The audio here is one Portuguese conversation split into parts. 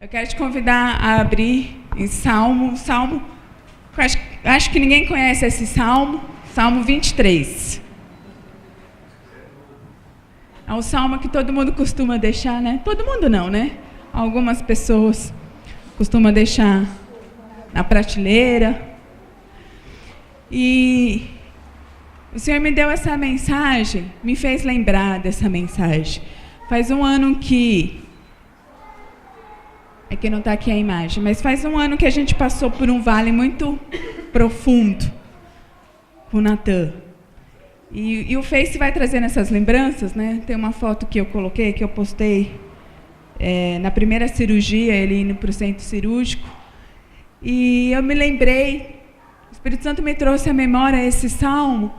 Eu quero te convidar a abrir em Salmo, acho que ninguém conhece esse Salmo, Salmo 23. É um salmo que todo mundo costuma deixar, né? Todo mundo não, né? Algumas pessoas costumam deixar na prateleira. E o Senhor me deu essa mensagem, me fez lembrar dessa mensagem. Faz um ano que... É que não está aqui a imagem, mas faz um ano que a gente passou por um vale muito profundo com o Natan. E o Face vai trazendo essas lembranças, né? Tem uma foto que eu coloquei, que eu postei na primeira cirurgia, ele indo para o centro cirúrgico. E eu me lembrei, o Espírito Santo me trouxe à memória esse salmo,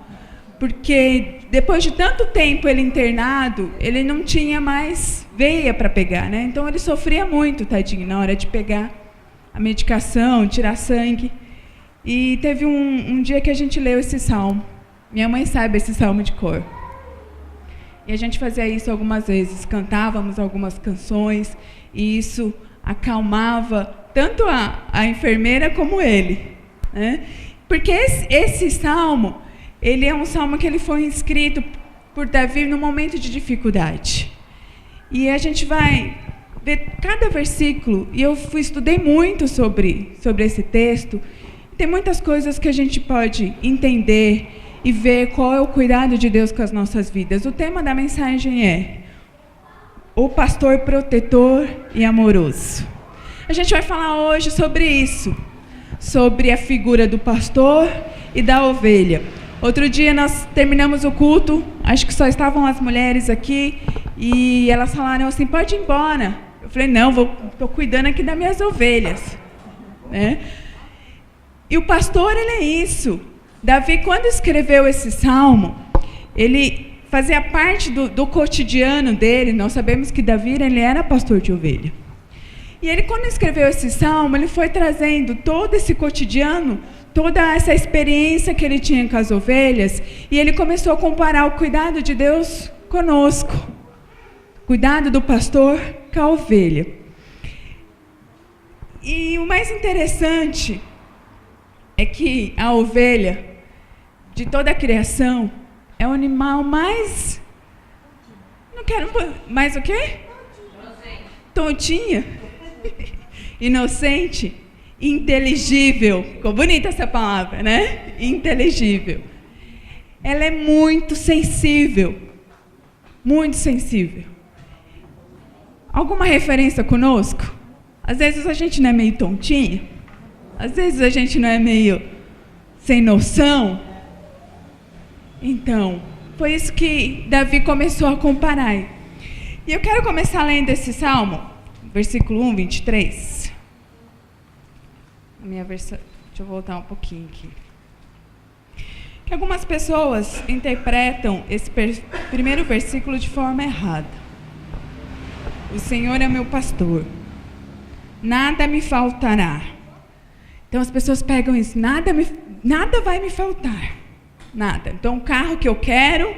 porque depois de tanto tempo ele internado, ele não tinha mais veia para pegar, né? Então ele sofria muito, tadinho, na hora de pegar a medicação, tirar sangue. E teve um dia que a gente leu esse salmo. Minha mãe sabe esse salmo de cor. E a gente fazia isso algumas vezes, cantávamos algumas canções, e isso acalmava tanto a enfermeira como ele, né? Porque esse salmo, ele é um salmo que ele foi escrito por Davi no momento de dificuldade. E a gente vai ver cada versículo, e eu estudei muito sobre esse texto. Tem muitas coisas que a gente pode entender e ver qual é o cuidado de Deus com as nossas vidas. O tema da mensagem é o pastor protetor e amoroso. A gente vai falar hoje sobre isso, sobre a figura do pastor e da ovelha. Outro dia nós terminamos o culto, acho que só estavam as mulheres aqui, e elas falaram assim, pode ir embora. Eu falei, não, estou cuidando aqui das minhas ovelhas, né? E o pastor, ele é isso. Davi, quando escreveu esse salmo, ele fazia parte do cotidiano dele. Nós sabemos que Davi, ele era pastor de ovelha. E ele, quando escreveu esse salmo, ele foi trazendo todo esse cotidiano, toda essa experiência que ele tinha com as ovelhas, e ele começou a comparar o cuidado de Deus conosco, cuidado do pastor com a ovelha. E o mais interessante é que a ovelha, de toda a criação, é o animal mais... Não quero mais o quê? Tontinha. Inocente. Inteligível. Ficou bonita essa palavra, né? Inteligível. Ela é muito sensível. Muito sensível. Alguma referência conosco? Às vezes a gente não é meio tontinha. Às vezes a gente não é meio sem noção. Então, foi isso que Davi começou a comparar. E eu quero começar lendo esse salmo, versículo 1, 23. A minha versão, deixa eu voltar um pouquinho aqui. Que algumas pessoas interpretam esse primeiro versículo de forma errada. O Senhor é meu pastor, nada me faltará. Então as pessoas pegam isso, nada vai me faltar, nada. Então o carro que eu quero,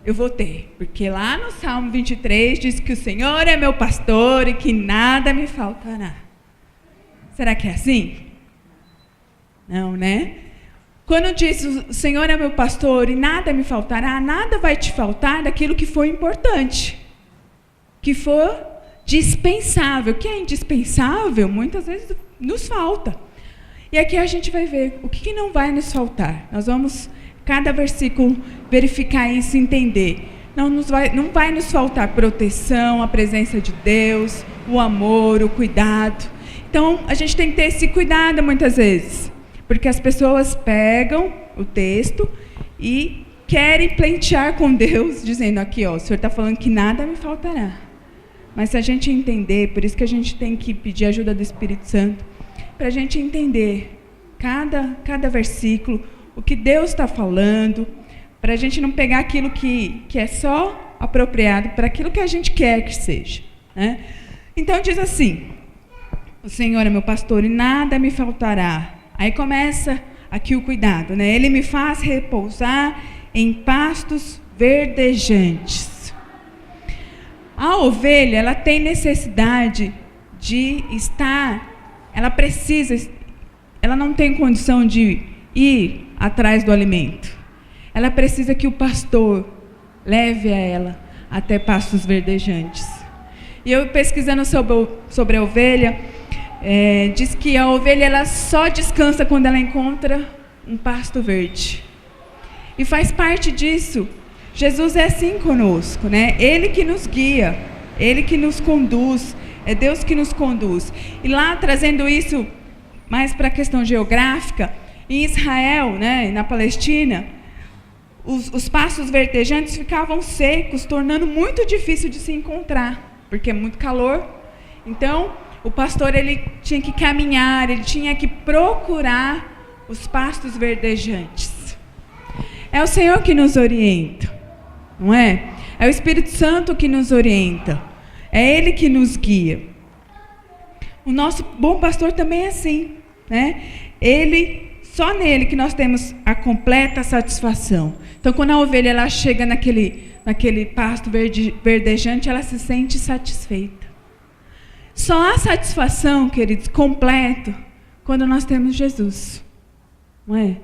eu vou ter. Porque lá no Salmo 23 diz que o Senhor é meu pastor e que nada me faltará. Será que é assim? Não, né? Quando diz o Senhor é meu pastor e nada me faltará, nada vai te faltar daquilo que for importante, que for dispensável. O que é indispensável, muitas vezes nos falta. E aqui a gente vai ver o que não vai nos faltar. Nós vamos, cada versículo, verificar isso e entender. Não vai nos faltar proteção, a presença de Deus, o amor, o cuidado. Então, a gente tem que ter esse cuidado muitas vezes. Porque as pessoas pegam o texto e querem pleitear com Deus, dizendo aqui, ó, o Senhor está falando que nada me faltará. Mas se a gente entender, por isso que a gente tem que pedir a ajuda do Espírito Santo, para a gente entender cada versículo, o que Deus está falando, para a gente não pegar aquilo que é só apropriado para aquilo que a gente quer que seja, né? Então diz assim, o Senhor é meu pastor e nada me faltará. Aí começa aqui o cuidado, né? Ele me faz repousar em pastos verdejantes. A ovelha, ela tem necessidade de estar, ela não tem condição de ir atrás do alimento. Ela precisa que o pastor leve a ela até pastos verdejantes. E eu pesquisando sobre a ovelha, diz que a ovelha ela só descansa quando ela encontra um pasto verde. E faz parte disso. Jesus é assim conosco, né? Ele que nos guia, Ele que nos conduz, é Deus que nos conduz. E lá, trazendo isso mais para a questão geográfica, em Israel, né, na Palestina, os pastos verdejantes ficavam secos, tornando muito difícil de se encontrar, porque é muito calor. Então, o pastor ele tinha que caminhar, ele tinha que procurar os pastos verdejantes. É o Senhor que nos orienta, não é? É o Espírito Santo que nos orienta. É Ele que nos guia. O nosso bom pastor também é assim, né? Só nele que nós temos a completa satisfação. Então, quando a ovelha ela chega naquele pasto verdejante, ela se sente satisfeita. Só há satisfação, queridos, completo, quando nós temos Jesus. Não é?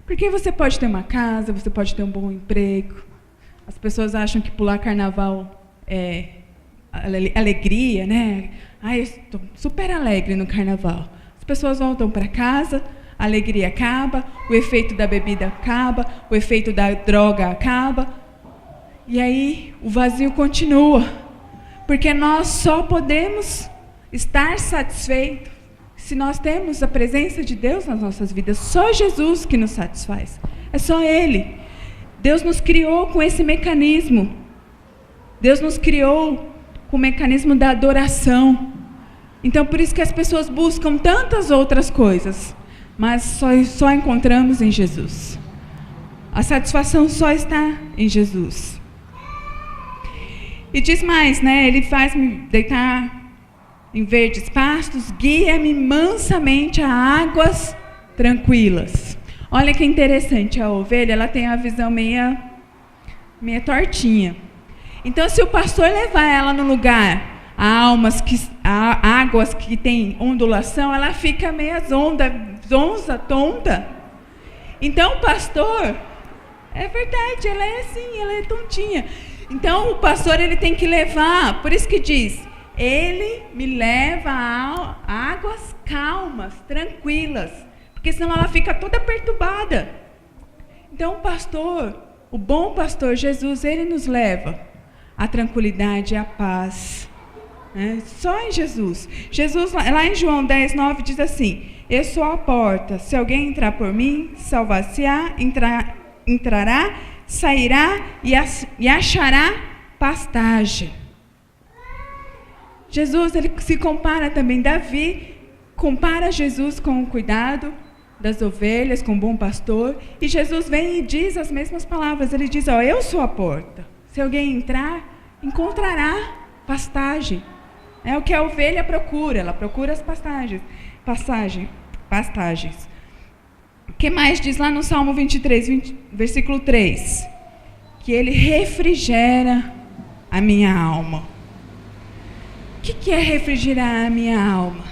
Porque você pode ter uma casa, você pode ter um bom emprego. As pessoas acham que pular carnaval é alegria, né? Ai, eu estou super alegre no carnaval. As pessoas voltam para casa, a alegria acaba, o efeito da bebida acaba, o efeito da droga acaba. E aí o vazio continua. Porque nós só podemos estar satisfeitos se nós temos a presença de Deus nas nossas vidas. Só Jesus que nos satisfaz. É só Ele. Deus nos criou com esse mecanismo. Deus nos criou com o mecanismo da adoração. Então, por isso que as pessoas buscam tantas outras coisas, mas só encontramos em Jesus. A satisfação só está em Jesus. E diz mais, né? Ele faz-me deitar em verdes pastos, guia-me mansamente a águas tranquilas. Olha que interessante, a ovelha ela tem a visão meia tortinha. Então, se o pastor levar ela no lugar a águas que tem ondulação, ela fica meia zonza, tonta. Então, o pastor, é verdade, ela é assim, ela é tontinha. Então, o pastor ele tem que levar, por isso que diz, ele me leva a águas calmas, tranquilas, porque senão ela fica toda perturbada. Então, o bom pastor Jesus, ele nos leva à tranquilidade e à paz. Só em Jesus. Jesus, lá em João 10:9, diz assim: eu sou a porta, se alguém entrar por mim, salvar-se-á, entrará, sairá e achará pastagem. Jesus, ele se compara também, Davi compara Jesus com o cuidado das ovelhas, com o bom pastor, e Jesus vem e diz as mesmas palavras, ele diz, eu sou a porta, se alguém entrar, encontrará pastagem. É o que a ovelha procura, ela procura as pastagens. O que mais diz lá no Salmo 23, versículo 3? Que ele refrigera a minha alma. O que é refrigerar a minha alma?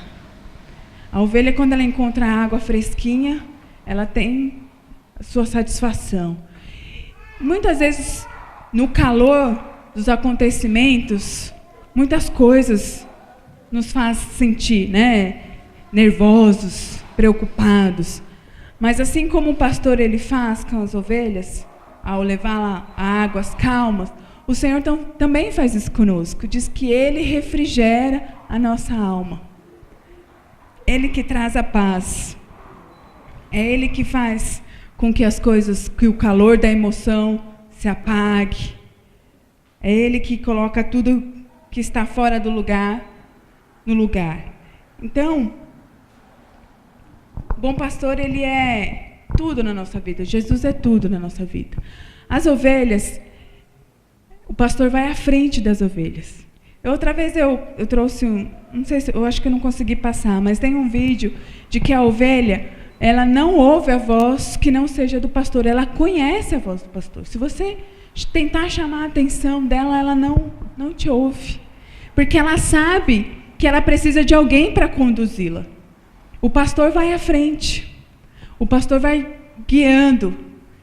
A ovelha, quando ela encontra água fresquinha, ela tem a sua satisfação. Muitas vezes, no calor dos acontecimentos, muitas coisas nos faz sentir, nervosos, preocupados. Mas assim como o pastor ele faz com as ovelhas, ao levá-la a águas calmas, o Senhor também faz isso conosco. Diz que Ele refrigera a nossa alma. Ele que traz a paz. É Ele que faz com que as coisas, que o calor da emoção se apague. É Ele que coloca tudo que está fora do lugar, no lugar. Então, o bom pastor, ele é tudo na nossa vida. Jesus é tudo na nossa vida. As ovelhas, o pastor vai à frente das ovelhas. Outra vez eu trouxe não sei se, eu acho que eu não consegui passar, mas tem um vídeo de que a ovelha, ela não ouve a voz que não seja do pastor, ela conhece a voz do pastor. Se você tentar chamar a atenção dela, ela não te ouve. Porque ela sabe que ela precisa de alguém para conduzi-la. O pastor vai à frente. O pastor vai guiando.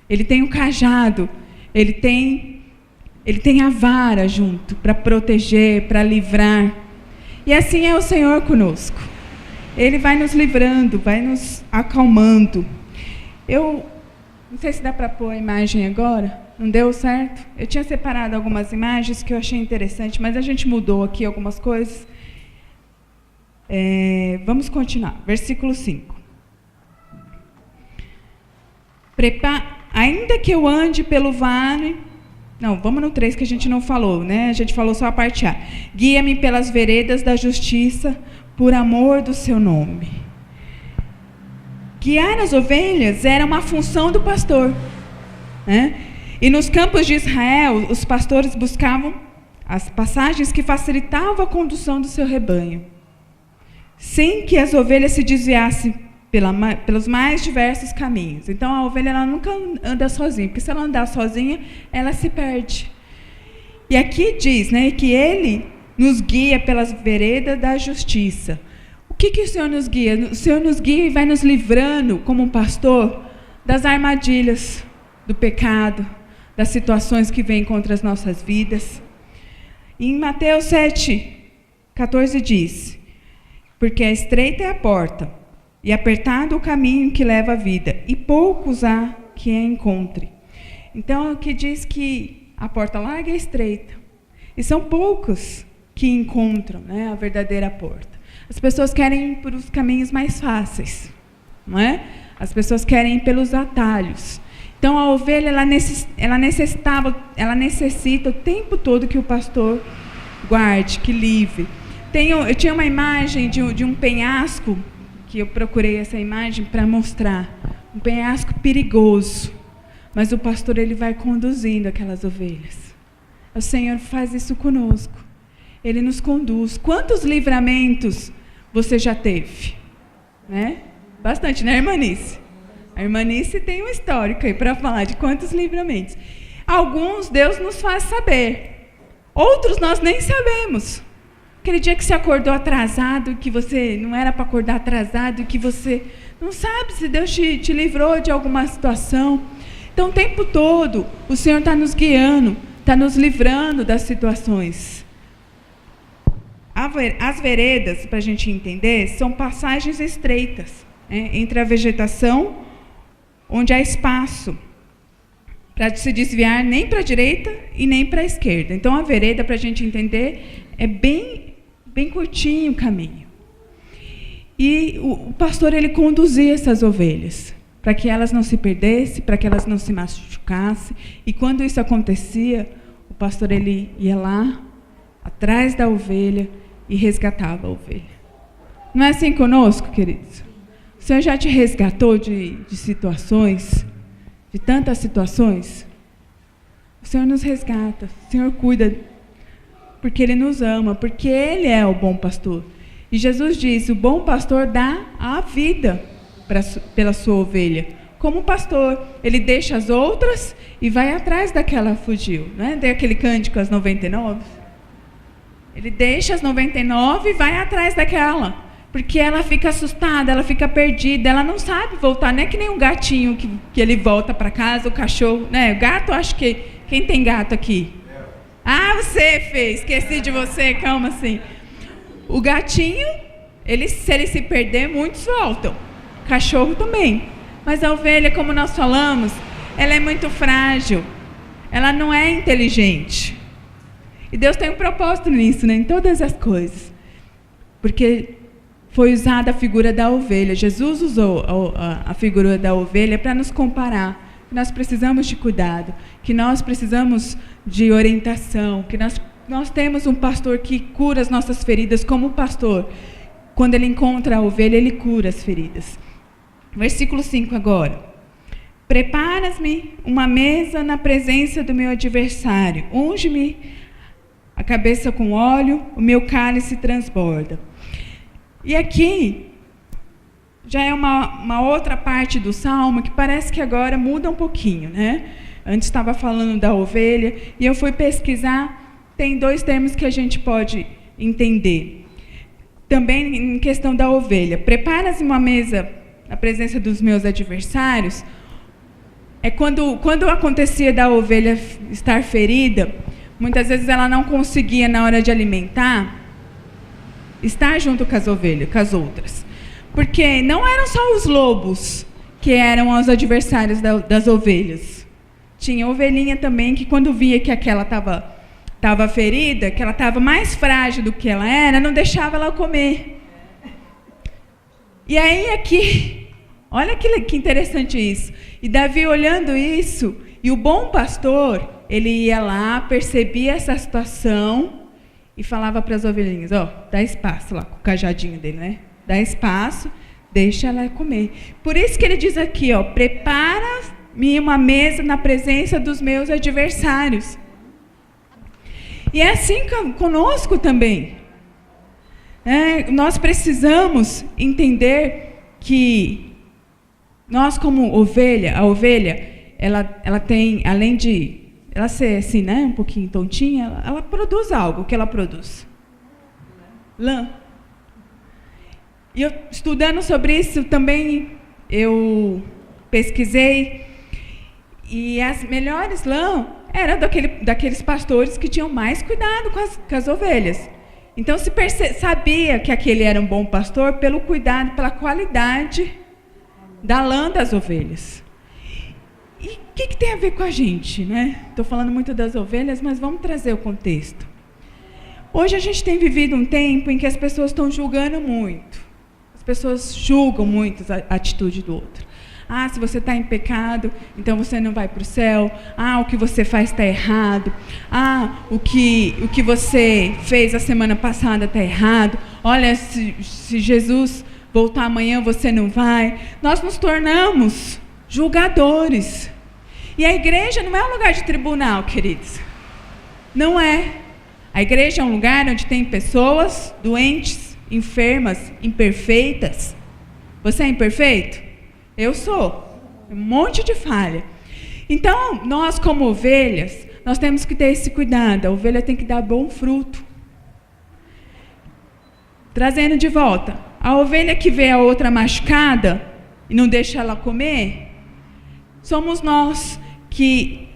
Ele tem o cajado. Ele tem a vara junto para proteger, para livrar. E assim é o Senhor conosco. Ele vai nos livrando, vai nos acalmando. Eu não sei se dá para pôr a imagem agora. Não deu certo? Eu tinha separado algumas imagens que eu achei interessante, mas a gente mudou aqui algumas coisas. Vamos continuar. Versículo 5. Ainda que eu ande pelo vale... Não, vamos no 3 que a gente não falou, né? A gente falou só a parte A. Guia-me pelas veredas da justiça, por amor do seu nome. Guiar as ovelhas era uma função do pastor, né? E nos campos de Israel, os pastores buscavam as passagens que facilitavam a condução do seu rebanho, sem que as ovelhas se desviassem pelos mais diversos caminhos. Então, a ovelha ela nunca anda sozinha, porque se ela andar sozinha, ela se perde. E aqui diz, né, que Ele nos guia pelas veredas da justiça. O que o Senhor nos guia? O Senhor nos guia e vai nos livrando, como um pastor, das armadilhas, do pecado, das situações que vêm contra as nossas vidas. Em Mateus 7:14 diz: porque estreita é a porta, e apertado o caminho que leva à vida, e poucos há que a encontre. Então, aqui diz que a porta larga é estreita, e são poucos que encontram, né, a verdadeira porta. As pessoas querem ir por os caminhos mais fáceis, não é? As pessoas querem ir pelos atalhos. Então, a ovelha, ela necessita o tempo todo que o pastor guarde, que livre. Eu tinha uma imagem de um penhasco, que eu procurei essa imagem para mostrar. Um penhasco perigoso. Mas o pastor, ele vai conduzindo aquelas ovelhas. O Senhor faz isso conosco. Ele nos conduz. Quantos livramentos você já teve? Né? Bastante, né, irmanice? A irmanice tem um histórico aí para falar de quantos livramentos. Alguns Deus nos faz saber. Outros nós nem sabemos. Aquele dia que você acordou atrasado, que você não era para acordar atrasado, que você não sabe se Deus te livrou de alguma situação. Então, o tempo todo, o Senhor está nos guiando, está nos livrando das situações. As veredas, para a gente entender, são passagens estreitas, né, entre a vegetação, onde há espaço para se desviar nem para a direita e nem para a esquerda. Então, a vereda, para a gente entender, é bem curtinho o caminho. E o pastor, ele conduzia essas ovelhas, para que elas não se perdessem, para que elas não se machucassem. E quando isso acontecia, o pastor, ele ia lá, atrás da ovelha, e resgatava a ovelha. Não é assim conosco, queridos? O Senhor já te resgatou de situações, de tantas situações? O Senhor nos resgata, o Senhor cuida, porque Ele nos ama, porque Ele é o bom pastor. E Jesus disse: o bom pastor dá a vida pela sua ovelha. Como pastor, ele deixa as outras e vai atrás daquela que fugiu. Né? Tem aquele cântico, as 99. Ele deixa as 99 e vai atrás daquela. Porque ela fica assustada, ela fica perdida, ela não sabe voltar. Não é que nem um gatinho que ele volta para casa, o cachorro. Né? O gato, acho que... Quem tem gato aqui? Ah, você fez. Esqueci de você, calma assim. O gatinho, se ele se perder, muitos voltam. O cachorro também. Mas a ovelha, como nós falamos, ela é muito frágil. Ela não é inteligente. E Deus tem um propósito nisso, né? Em todas as coisas. Porque foi usada a figura da ovelha. Jesus usou a figura da ovelha para nos comparar. Que nós precisamos de cuidado. Que nós precisamos de orientação. Que nós temos um pastor que cura as nossas feridas como pastor. Quando ele encontra a ovelha, ele cura as feridas. Versículo 5 agora. Preparas-me uma mesa na presença do meu adversário. Unge-me a cabeça com óleo, o meu cálice transborda. E aqui já é uma outra parte do Salmo que parece que agora muda um pouquinho, né? Antes estava falando da ovelha e eu fui pesquisar, tem 2 termos que a gente pode entender. também em questão da ovelha. Prepara-se uma mesa na presença dos meus adversários. É quando acontecia da ovelha estar ferida, muitas vezes ela não conseguia, na hora de alimentar, estar junto com as ovelhas, com as outras. Porque não eram só os lobos que eram os adversários das ovelhas. Tinha ovelhinha também que, quando via que aquela estava ferida, que ela estava mais frágil do que ela era, não deixava ela comer. E aí aqui, olha que interessante isso. E Davi, olhando isso, e o bom pastor, ele ia lá, percebia essa situação e falava para as ovelhinhas, dá espaço lá, com o cajadinho dele, né? Dá espaço, deixa ela comer. Por isso que ele diz aqui, prepara-me uma mesa na presença dos meus adversários. E é assim conosco também. Nós precisamos entender que nós, como ovelha, a ovelha, ela tem, além de ela ser assim, né, um pouquinho tontinha, ela produz algo. O que ela produz? Lã. E eu, estudando sobre isso também, eu pesquisei, e as melhores lãs eram daqueles pastores que tinham mais cuidado com as ovelhas. Então, sabia que aquele era um bom pastor pelo cuidado, pela qualidade da lã das ovelhas. E o que tem a ver com a gente, né? Estou falando muito das ovelhas, mas vamos trazer o contexto. Hoje a gente tem vivido um tempo em que as pessoas estão julgando muito. As pessoas julgam muito a atitude do outro. Se você está em pecado, então você não vai para o céu. O que você faz está errado. O que você fez a semana passada está errado. Olha, se Jesus voltar amanhã, você não vai. Nós nos tornamos julgadores. E a igreja não é um lugar de tribunal, queridos. Não é. A igreja é um lugar onde tem pessoas doentes, enfermas, imperfeitas. Você é imperfeito? Eu sou. Um monte de falha. Então, nós como ovelhas, nós temos que ter esse cuidado. A ovelha tem que dar bom fruto. Trazendo de volta, a ovelha que vê a outra machucada e não deixa ela comer, somos nós que,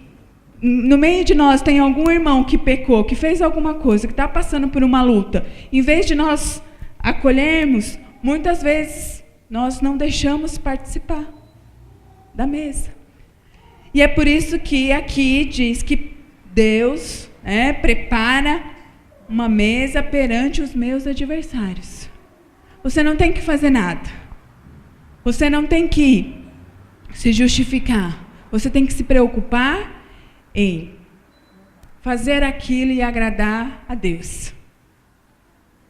no meio de nós, tem algum irmão que pecou, que fez alguma coisa, que está passando por uma luta. Em vez de nós acolhermos, muitas vezes nós não deixamos participar da mesa. E é por isso que aqui diz que Deus prepara uma mesa perante os meus adversários. Você não tem que fazer nada. Você não tem que se justificar. Você tem que se preocupar em fazer aquilo e agradar a Deus.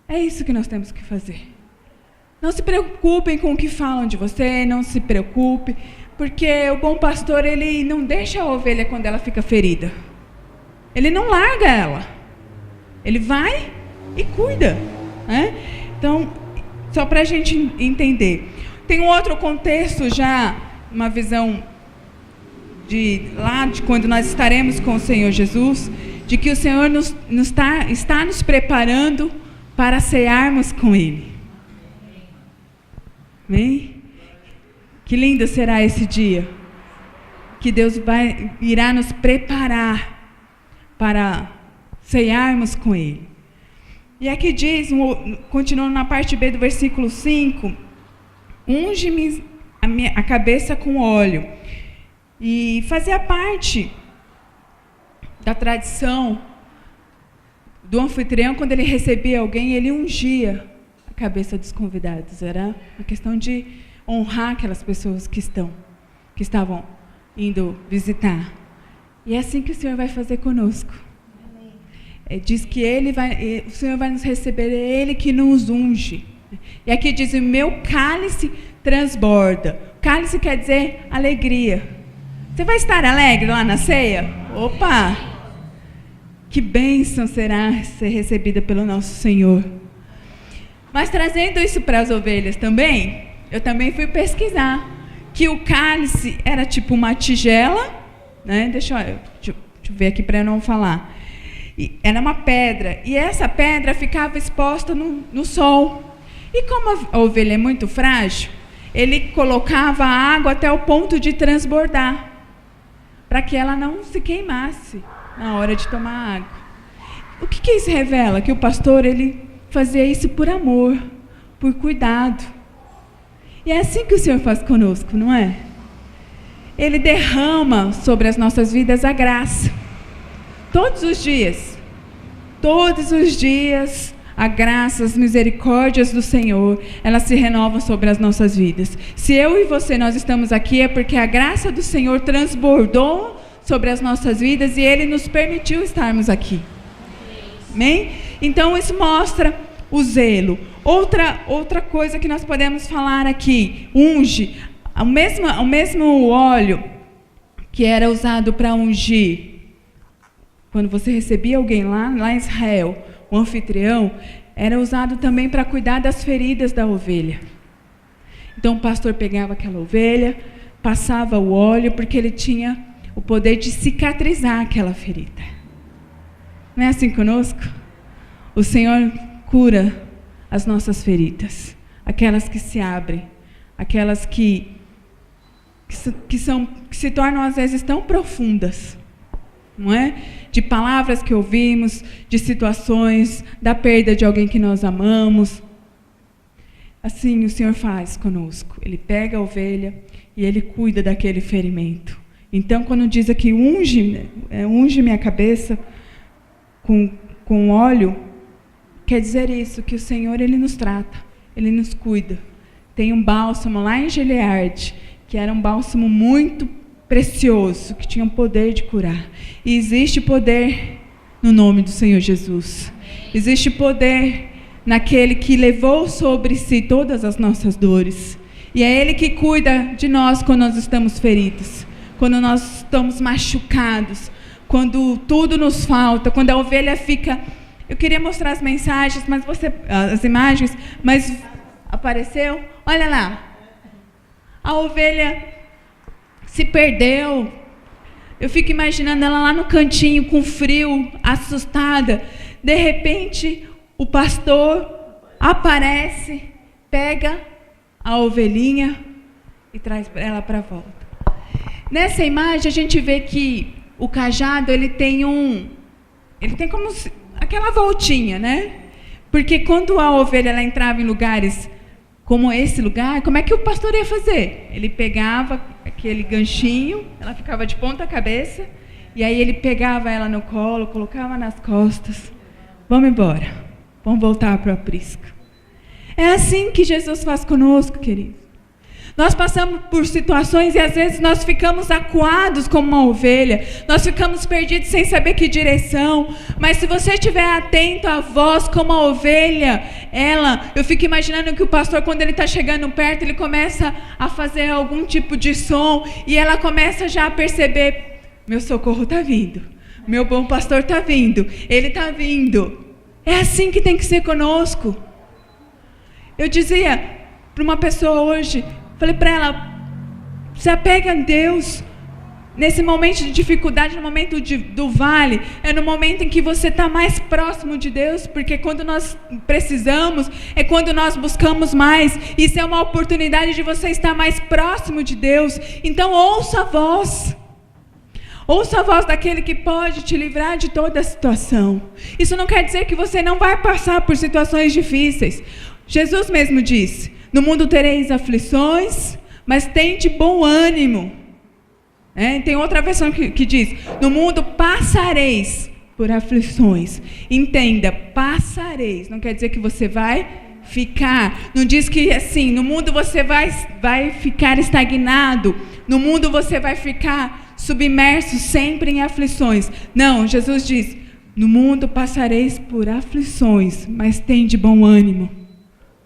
É isso que nós temos que fazer. Não se preocupem com o que falam de você, não se preocupe, porque o bom pastor, ele não deixa a ovelha quando ela fica ferida. Ele não larga ela. Ele vai e cuida, né? Então, só para a gente entender. Tem um outro contexto já, uma visão de quando nós estaremos com o Senhor Jesus, de que o Senhor está nos preparando para cearmos com Ele. Amém? Que lindo será esse dia, que Deus irá nos preparar para cearmos com Ele. E aqui diz, continuando na parte B do versículo 5, unge-me a cabeça com óleo. E fazia parte da tradição do anfitrião, quando ele recebia alguém, ele ungia a cabeça dos convidados. Era uma questão de honrar aquelas pessoas que estavam indo visitar. E é assim que o Senhor vai fazer conosco. Diz que o Senhor vai nos receber, é Ele que nos unge. E aqui diz, o meu cálice transborda. Cálice quer dizer alegria. Você vai estar alegre lá na ceia? Opa! Que bênção será ser recebida pelo nosso Senhor. Mas trazendo isso para as ovelhas também, eu também fui pesquisar que o cálice era tipo uma tigela, né? Deixa eu ver aqui para eu não falar. Era uma pedra, e essa pedra ficava exposta no sol. E como a ovelha é muito frágil, ele colocava a água até o ponto de transbordar, para que ela não se queimasse na hora de tomar água. O que isso revela? Que o pastor, ele fazia isso por amor, por cuidado. E é assim que o Senhor faz conosco, não é? Ele derrama sobre as nossas vidas a graça. Todos os dias, a graça, as misericórdias do Senhor, elas se renovam sobre as nossas vidas. Se eu e você, nós estamos aqui, é porque a graça do Senhor transbordou sobre as nossas vidas e Ele nos permitiu estarmos aqui. Amém? Então isso mostra o zelo. Outra coisa que nós podemos falar aqui, unge. O mesmo óleo que era usado para ungir, quando você recebia alguém lá em Israel, o anfitrião, era usado também para cuidar das feridas da ovelha. Então o pastor pegava aquela ovelha, passava o óleo, porque ele tinha o poder de cicatrizar aquela ferida. Não é assim conosco? O Senhor cura as nossas feridas, aquelas que se abrem, aquelas que se tornam às vezes tão profundas, não é? De palavras que ouvimos, de situações, da perda de alguém que nós amamos. Assim o Senhor faz conosco. Ele pega a ovelha e Ele cuida daquele ferimento. Então, quando diz aqui, unge minha cabeça com óleo, quer dizer isso, que o Senhor, Ele nos trata, Ele nos cuida. Tem um bálsamo lá em Gileade, que era um bálsamo muito precioso, que tinha o poder de curar. E existe poder no nome do Senhor Jesus. Existe poder naquele que levou sobre si todas as nossas dores. E é Ele que cuida de nós quando nós estamos feridos, quando nós estamos machucados, quando tudo nos falta, quando a ovelha fica... Eu queria mostrar as mensagens, as imagens, mas apareceu? Olha lá. A ovelha se perdeu. Eu fico imaginando ela lá no cantinho, com frio, assustada. De repente, o pastor aparece, pega a ovelhinha e traz ela para volta. Nessa imagem, a gente vê que o cajado, ele tem como aquela voltinha, né? Porque quando a ovelha ela entrava em lugares como esse lugar, como é que o pastor ia fazer? Ele pegava aquele ganchinho, ela ficava de ponta cabeça, e aí ele pegava ela no colo, colocava nas costas. Vamos embora, vamos voltar para o aprisco. É assim que Jesus faz conosco, querido. Nós passamos por situações e às vezes nós ficamos acuados como uma ovelha, nós ficamos perdidos sem saber que direção, mas se você estiver atento à voz como a ovelha, eu fico imaginando que o pastor, quando ele está chegando perto, ele começa a fazer algum tipo de som e ela começa já a perceber, meu socorro está vindo, meu bom pastor está vindo, ele está vindo. É assim que tem que ser conosco. Eu dizia para uma pessoa hoje, falei para ela, se apega a Deus. Nesse momento de dificuldade, no momento do vale, é no momento em que você está mais próximo de Deus, porque quando nós precisamos, é quando nós buscamos mais. Isso é uma oportunidade de você estar mais próximo de Deus. Então ouça a voz. Ouça a voz daquele que pode te livrar de toda a situação. Isso não quer dizer que você não vai passar por situações difíceis. Jesus mesmo disse, no mundo tereis aflições, mas tende bom ânimo. Tem outra versão que diz, no mundo passareis por aflições. Entenda, passareis, não quer dizer que você vai ficar. Não diz que assim, no mundo você vai ficar estagnado, no mundo você vai ficar submerso sempre em aflições. Não, Jesus diz, no mundo passareis por aflições, mas tende bom ânimo,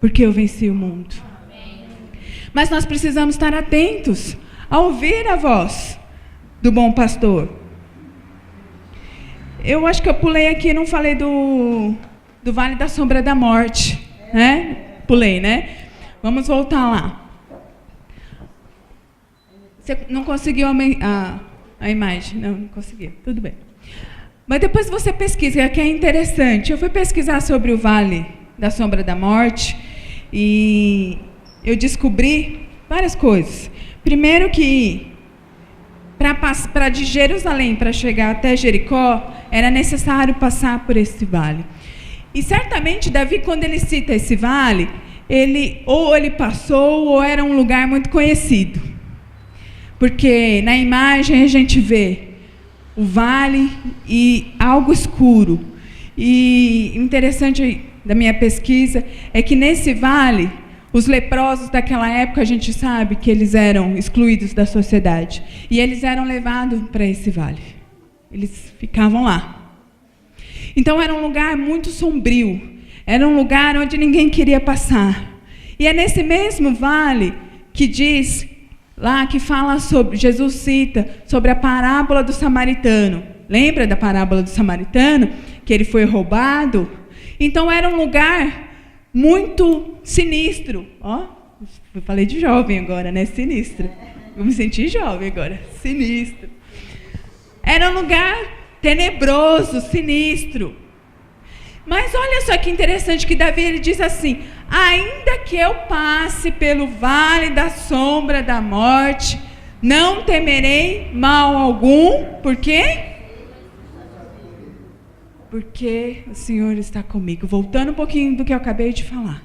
porque eu venci o mundo. Mas nós precisamos estar atentos a ouvir a voz do bom pastor. Eu acho que eu pulei aqui, não falei do Vale da Sombra da Morte, né? Pulei, né? Vamos voltar lá. Você não conseguiu a imagem? Não conseguiu. Tudo bem. Mas depois você pesquisa, que é interessante. Eu fui pesquisar sobre o Vale da Sombra da Morte e eu descobri várias coisas. Primeiro que para de Jerusalém para chegar até Jericó, era necessário passar por esse vale. E certamente Davi, quando ele cita esse vale, ele passou ou era um lugar muito conhecido. Porque na imagem a gente vê o vale e algo escuro. E interessante da minha pesquisa é que nesse vale, os leprosos daquela época, a gente sabe que eles eram excluídos da sociedade. E eles eram levados para esse vale. Eles ficavam lá. Então era um lugar muito sombrio. Era um lugar onde ninguém queria passar. E é nesse mesmo vale que diz, lá que fala sobre, Jesus cita sobre a parábola do samaritano. Lembra da parábola do samaritano? Que ele foi roubado? Então era um lugar muito sinistro. Ó, eu falei de jovem agora, né? Sinistro. Eu me senti jovem agora. Sinistro. Era um lugar tenebroso, sinistro. Mas olha só que interessante que Davi ele diz assim: ainda que eu passe pelo vale da sombra da morte, não temerei mal algum. Por quê? Porque o Senhor está comigo. Voltando um pouquinho do que eu acabei de falar.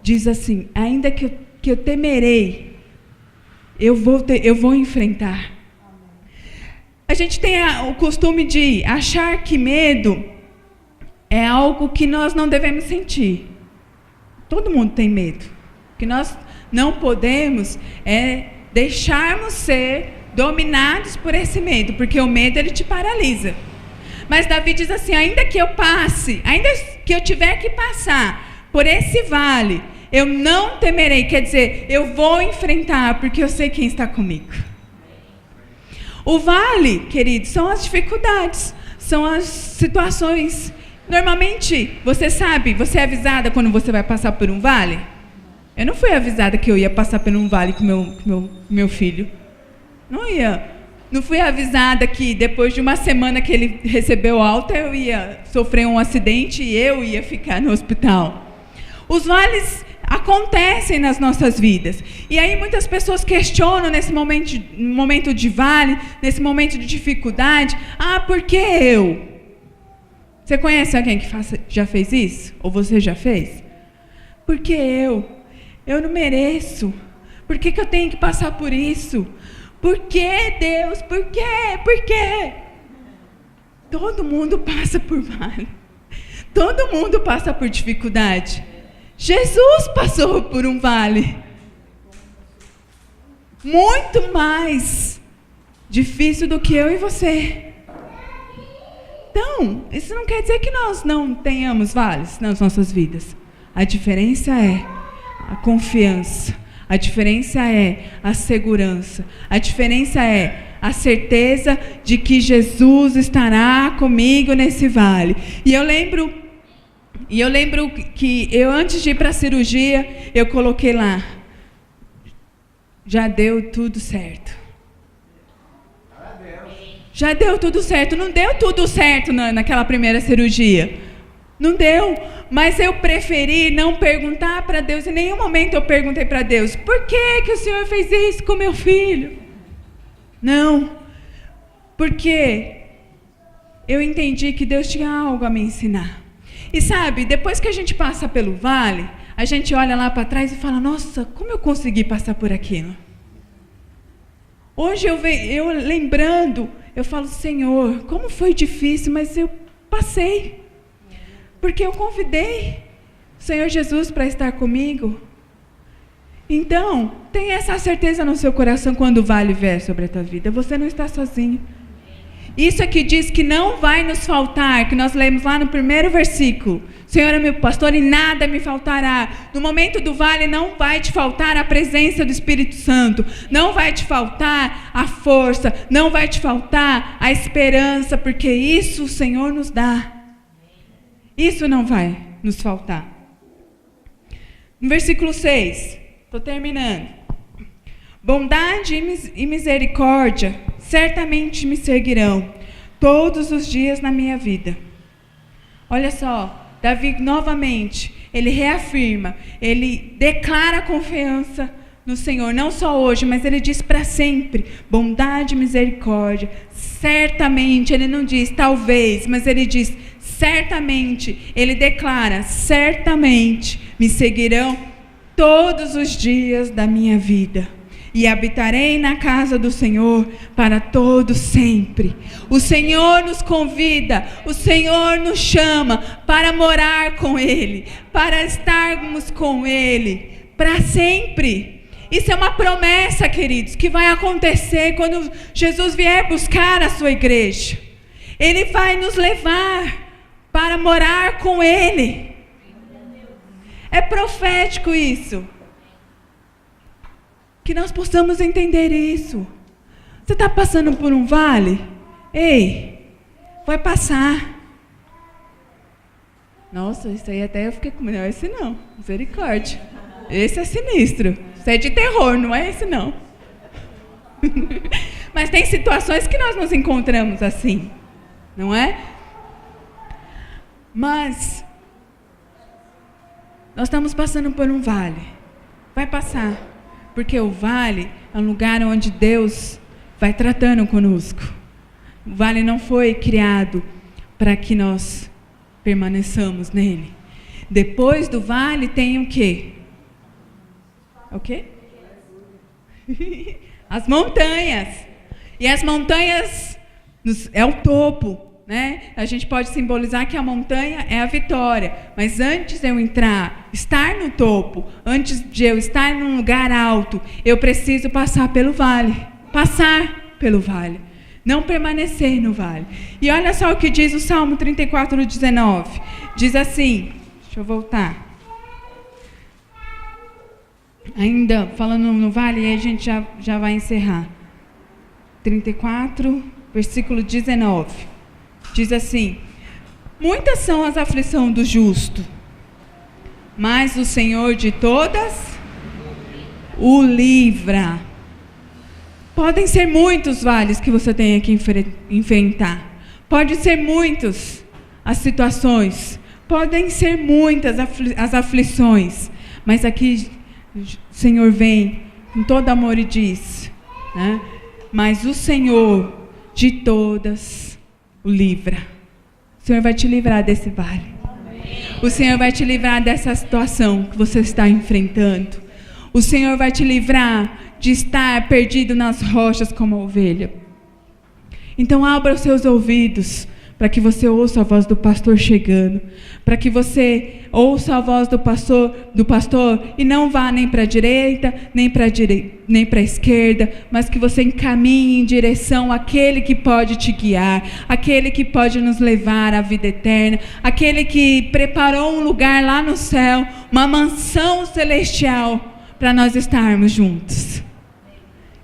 Diz assim: ainda que eu temerei, eu vou enfrentar. A gente tem o costume de achar que medo é algo que nós não devemos sentir. Todo mundo tem medo. O que nós não podemos é deixarmos ser dominados por esse medo, porque o medo ele te paralisa. Mas Davi diz assim: ainda que eu passe, ainda que eu tiver que passar por esse vale, eu não temerei. Quer dizer, eu vou enfrentar, porque eu sei quem está comigo. O vale, queridos, são as dificuldades, são as situações. Normalmente, você sabe, você é avisada quando você vai passar por um vale? Eu não fui avisada que eu ia passar por um vale com meu filho. Não fui avisada que depois de uma semana que ele recebeu alta, eu ia sofrer um acidente e eu ia ficar no hospital. Os vales acontecem nas nossas vidas. E aí muitas pessoas questionam nesse momento de vale, nesse momento de dificuldade: por que eu? Você conhece alguém que já fez isso? Ou você já fez? Por que eu? Eu não mereço. Por que eu tenho que passar por isso? Por que, Deus? Por quê? Por quê? Todo mundo passa por vale. Todo mundo passa por dificuldade. Jesus passou por um vale. Muito mais difícil do que eu e você. Então, isso não quer dizer que nós não tenhamos vales nas nossas vidas. A diferença é a confiança. A diferença é a segurança. A diferença é a certeza de que Jesus estará comigo nesse vale. E eu lembro que eu, antes de ir para a cirurgia, eu coloquei lá: já deu tudo certo. Já deu tudo certo. Não deu tudo certo naquela primeira cirurgia. Não deu. Mas eu preferi não perguntar para Deus. Em nenhum momento eu perguntei para Deus: por que o Senhor fez isso com meu filho? Não. Porque eu entendi que Deus tinha algo a me ensinar. E sabe, depois que a gente passa pelo vale, a gente olha lá para trás e fala: nossa, como eu consegui passar por aquilo? Hoje eu lembrando, eu falo: Senhor, como foi difícil, mas eu passei. Porque eu convidei o Senhor Jesus para estar comigo. Então, tenha essa certeza no seu coração quando o vale vier sobre a tua vida. Você não está sozinho. Isso aqui diz que não vai nos faltar, que nós lemos lá no primeiro versículo: Senhor é meu pastor e nada me faltará. No momento do vale não vai te faltar a presença do Espírito Santo, não vai te faltar a força, não vai te faltar a esperança, porque isso o Senhor nos dá. Isso não vai nos faltar. No versículo 6, estou terminando. Bondade e misericórdia certamente me seguirão todos os dias na minha vida. Olha só, Davi novamente, ele reafirma, ele declara a confiança no Senhor, não só hoje, mas ele diz para sempre, bondade e misericórdia, certamente, ele não diz talvez, mas ele diz certamente, ele declara, certamente me seguirão todos os dias da minha vida, e habitarei na casa do Senhor para todo sempre. O Senhor nos convida, o Senhor nos chama para morar com Ele, para estarmos com Ele para sempre. Isso é uma promessa, queridos, que vai acontecer quando Jesus vier buscar a sua igreja. Ele vai nos levar para morar com Ele. É profético isso. Que nós possamos entender isso. Você está passando por um vale? Ei, vai passar. Nossa, isso aí até eu fiquei com... Não, esse não, misericórdia. Esse é sinistro. Isso é de terror, não é esse não. Mas tem situações que nós nos encontramos assim, não é? Mas nós estamos passando por um vale. Vai passar, porque o vale é um lugar onde Deus vai tratando conosco. O vale não foi criado para que nós permaneçamos nele. Depois do vale tem o quê? O quê? As montanhas. E as montanhas é o topo, né? A gente pode simbolizar que a montanha é a vitória. Mas antes de eu estar no topo, antes de eu estar num lugar alto, eu preciso passar pelo vale. Passar pelo vale. Não permanecer no vale. E olha só o que diz o Salmo 34:19. Diz assim, deixa eu voltar. Ainda falando no vale, aí a gente já vai encerrar. 34, versículo 19. Diz assim: muitas são as aflições do justo, mas o Senhor de todas o livra. Podem ser muitos vales que você tenha que enfrentar. Podem ser muitas as situações. Podem ser muitas as aflições. Mas aqui o Senhor vem com todo amor e diz, né? Mas o Senhor de todas o livra. O Senhor vai te livrar desse vale. O Senhor vai te livrar dessa situação que você está enfrentando. O Senhor vai te livrar de estar perdido nas rochas como a ovelha. Então abra os seus ouvidos para que você ouça a voz do pastor chegando, para que você ouça a voz do pastor e não vá nem para a direita, nem para a esquerda, mas que você encaminhe em direção àquele que pode te guiar, aquele que pode nos levar à vida eterna, aquele que preparou um lugar lá no céu, uma mansão celestial para nós estarmos juntos.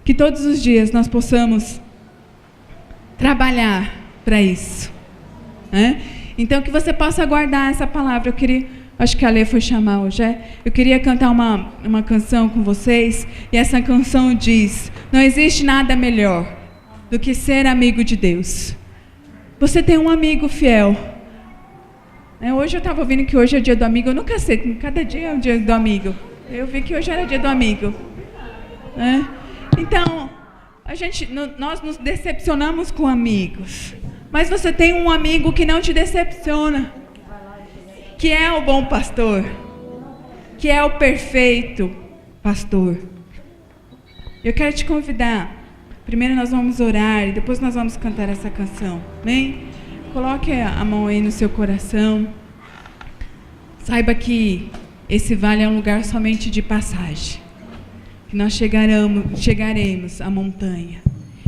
Que todos os dias nós possamos trabalhar para isso. Então que você possa guardar essa palavra. Acho que a Lê foi chamar hoje. Eu queria cantar uma canção com vocês. E essa canção diz: não existe nada melhor do que ser amigo de Deus. Você tem um amigo fiel. Hoje eu estava ouvindo que hoje é o dia do amigo. Eu nunca sei, cada dia é o dia do amigo. Eu vi que hoje era o dia do amigo. Então, nós nos decepcionamos com amigos. Mas você tem um amigo que não te decepciona, que é o bom pastor, que é o perfeito pastor. Eu quero te convidar. Primeiro nós vamos orar e depois nós vamos cantar essa canção. Amém? Coloque a mão aí no seu coração. Saiba que esse vale é um lugar somente de passagem. Que nós chegaremos à montanha.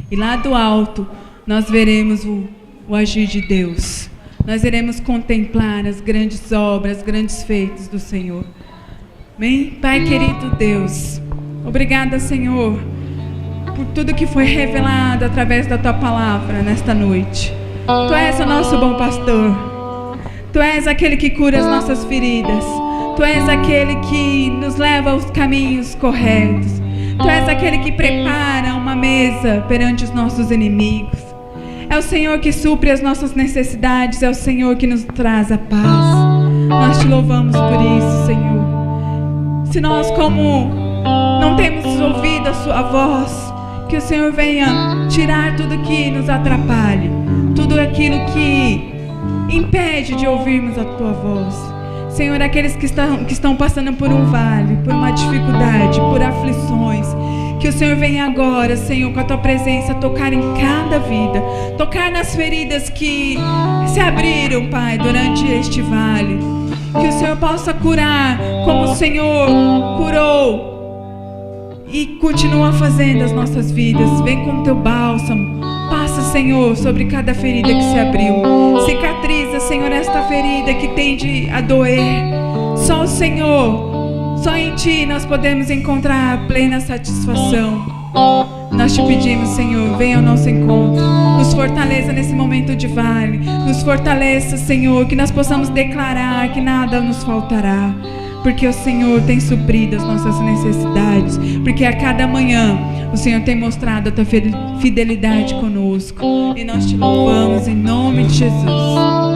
E lá do alto nós veremos o agir de Deus. Nós iremos contemplar as grandes obras, os grandes feitos do Senhor. Amém? Pai querido Deus, obrigada, Senhor, por tudo que foi revelado através da Tua palavra nesta noite. Tu és o nosso bom pastor. Tu és aquele que cura as nossas feridas. Tu és aquele que nos leva aos caminhos corretos. Tu és aquele que prepara uma mesa perante os nossos inimigos. É o Senhor que supre as nossas necessidades, é o Senhor que nos traz a paz. Nós te louvamos por isso, Senhor. Se nós, como não temos ouvido a sua voz, que o Senhor venha tirar tudo que nos atrapalhe, tudo aquilo que impede de ouvirmos a tua voz. Senhor, aqueles que estão passando por um vale, por uma dificuldade, por aflições, que o Senhor venha agora, Senhor, com a tua presença, tocar em cada vida, tocar nas feridas que se abriram, Pai, durante este vale. Que o Senhor possa curar como o Senhor curou e continua fazendo as nossas vidas. Vem com o teu bálsamo, passa, Senhor, sobre cada ferida que se abriu. Cicatriza, Senhor, esta ferida que tende a doer. Só o Senhor, só em Ti nós podemos encontrar a plena satisfação. Nós te pedimos, Senhor, venha ao nosso encontro, nos fortaleça nesse momento de vale, nos fortaleça, Senhor, que nós possamos declarar que nada nos faltará, porque o Senhor tem suprido as nossas necessidades, porque a cada manhã o Senhor tem mostrado a tua fidelidade conosco, e nós te louvamos em nome de Jesus.